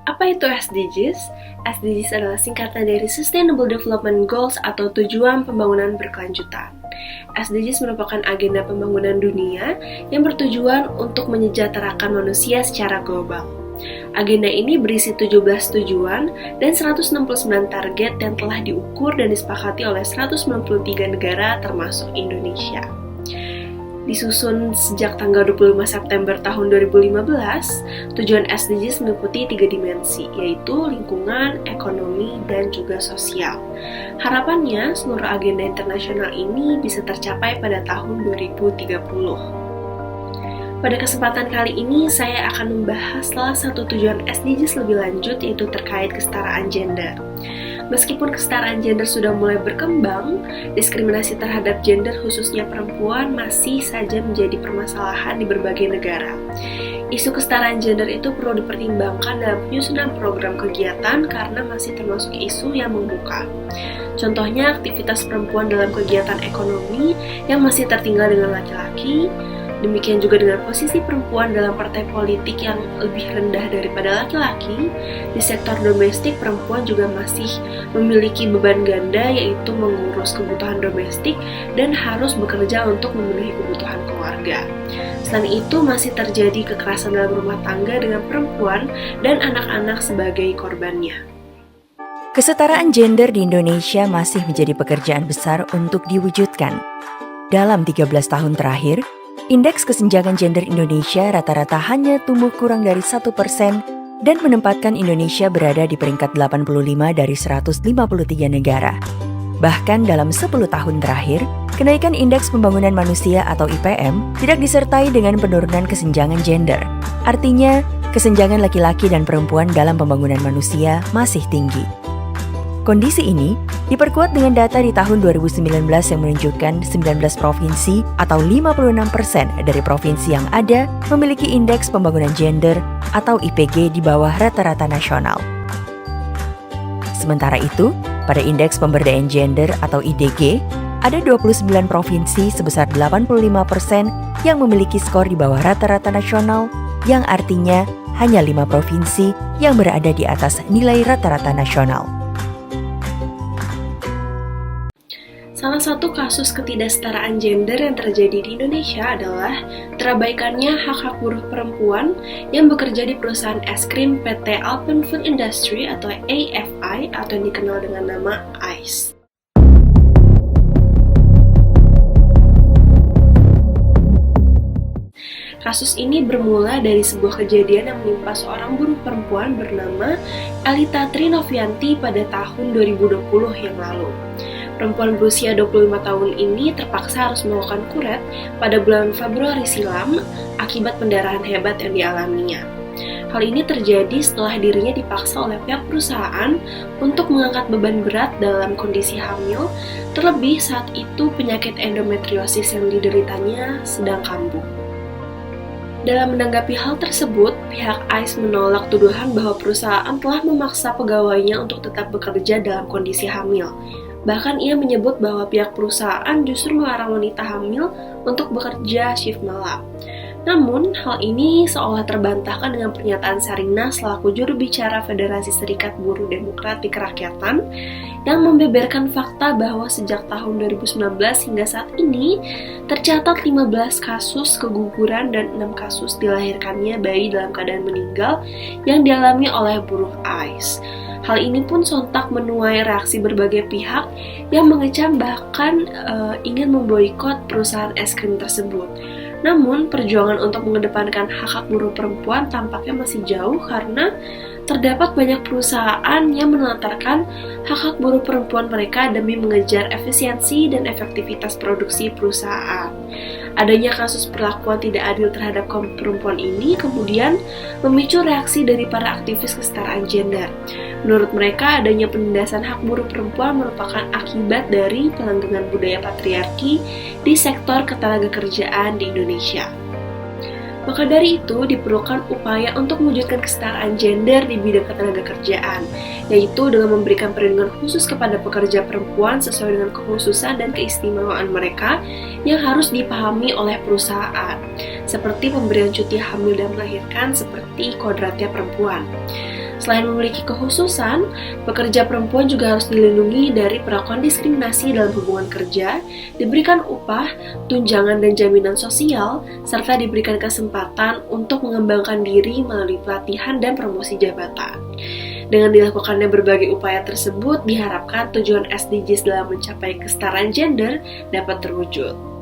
Apa itu SDGs? SDGs adalah singkatan dari Sustainable Development Goals atau tujuan pembangunan berkelanjutan. SDGs merupakan agenda pembangunan dunia yang bertujuan untuk menyejahterakan manusia secara global. Agenda ini berisi 17 tujuan dan 169 target yang telah diukur dan disepakati oleh 193 negara termasuk Indonesia. Disusun sejak tanggal 25 September tahun 2015, tujuan SDGs meliputi 3 dimensi, yaitu lingkungan, ekonomi, dan juga sosial. Harapannya, seluruh agenda internasional ini bisa tercapai pada tahun 2030. Pada kesempatan kali ini, saya akan membahas salah satu tujuan SDGs lebih lanjut, yaitu terkait kesetaraan gender. Meskipun kesetaraan gender sudah mulai berkembang, diskriminasi terhadap gender khususnya perempuan masih saja menjadi permasalahan di berbagai negara. Isu kesetaraan gender itu perlu dipertimbangkan dalam penyusunan program kegiatan karena masih termasuk isu yang membuka. Contohnya aktivitas perempuan dalam kegiatan ekonomi yang masih tertinggal dengan laki-laki. Demikian juga dengan posisi perempuan dalam partai politik yang lebih rendah daripada laki-laki. Di sektor domestik, perempuan juga masih memiliki beban ganda, yaitu mengurus kebutuhan domestik dan harus bekerja untuk memenuhi kebutuhan keluarga. Selain itu, masih terjadi kekerasan dalam rumah tangga dengan perempuan dan anak-anak sebagai korbannya. Kesetaraan gender di Indonesia masih menjadi pekerjaan besar untuk diwujudkan. Dalam 13 tahun terakhir, Indeks kesenjangan gender Indonesia rata-rata hanya tumbuh kurang dari 1% dan menempatkan Indonesia berada di peringkat 85 dari 153 negara. Bahkan dalam 10 tahun terakhir, kenaikan Indeks Pembangunan Manusia atau IPM tidak disertai dengan penurunan kesenjangan gender. Artinya, kesenjangan laki-laki dan perempuan dalam pembangunan manusia masih tinggi. Kondisi ini diperkuat dengan data di tahun 2019 yang menunjukkan 19 provinsi atau 56% dari provinsi yang ada memiliki indeks pembangunan gender atau IPG di bawah rata-rata nasional. Sementara itu, pada indeks pemberdayaan gender atau IDG, ada 29 provinsi sebesar 85% yang memiliki skor di bawah rata-rata nasional, yang artinya hanya 5 provinsi yang berada di atas nilai rata-rata nasional. Salah satu kasus ketidaksetaraan gender yang terjadi di Indonesia adalah terabaikannya hak-hak buruh perempuan yang bekerja di perusahaan es krim PT Alpen Food Industry atau AFI atau yang dikenal dengan nama ICE. Kasus ini bermula dari sebuah kejadian yang menimpa seorang buruh perempuan bernama Elita Trinovianti pada tahun 2020 yang lalu. Perempuan berusia 25 tahun ini terpaksa harus melakukan kuret pada bulan Februari silam akibat pendarahan hebat yang dialaminya. Hal ini terjadi setelah dirinya dipaksa oleh pihak perusahaan untuk mengangkat beban berat dalam kondisi hamil, terlebih saat itu penyakit endometriosis yang dideritanya sedang kambuh. Dalam menanggapi hal tersebut, pihak ICE menolak tuduhan bahwa perusahaan telah memaksa pegawainya untuk tetap bekerja dalam kondisi hamil. Bahkan ia menyebut bahwa pihak perusahaan justru melarang wanita hamil untuk bekerja shift malam. Namun, hal ini seolah terbantahkan dengan pernyataan Sarina selaku juru bicara Federasi Serikat Buruh Demokratik Kerakyatan yang membeberkan fakta bahwa sejak tahun 2019 hingga saat ini tercatat 15 kasus keguguran dan 6 kasus dilahirkannya bayi dalam keadaan meninggal yang dialami oleh buruh ICE. Hal ini pun sontak menuai reaksi berbagai pihak yang mengecam bahkan ingin memboikot perusahaan es krim tersebut. Namun, perjuangan untuk mengedepankan hak-hak buruh perempuan tampaknya masih jauh karena terdapat banyak perusahaan yang menelantarkan hak-hak buruh perempuan mereka demi mengejar efisiensi dan efektivitas produksi perusahaan. Adanya kasus perlakuan tidak adil terhadap kaum perempuan ini kemudian memicu reaksi dari para aktivis kesetaraan gender. Menurut mereka, adanya penindasan hak buruh perempuan merupakan akibat dari pelanggengan budaya patriarki di sektor ketenagakerjaan di Indonesia. Maka dari itu, diperlukan upaya untuk mewujudkan kesetaraan gender di bidang ketenagakerjaan, yaitu dengan memberikan perlindungan khusus kepada pekerja perempuan sesuai dengan kekhususan dan keistimewaan mereka yang harus dipahami oleh perusahaan, seperti pemberian cuti hamil dan melahirkan seperti kodratnya perempuan. Selain memiliki kekhususan, pekerja perempuan juga harus dilindungi dari perlakuan diskriminasi dalam hubungan kerja, diberikan upah, tunjangan dan jaminan sosial, serta diberikan kesempatan untuk mengembangkan diri melalui pelatihan dan promosi jabatan. Dengan dilakukannya berbagai upaya tersebut, diharapkan tujuan SDGs dalam mencapai kesetaraan gender dapat terwujud.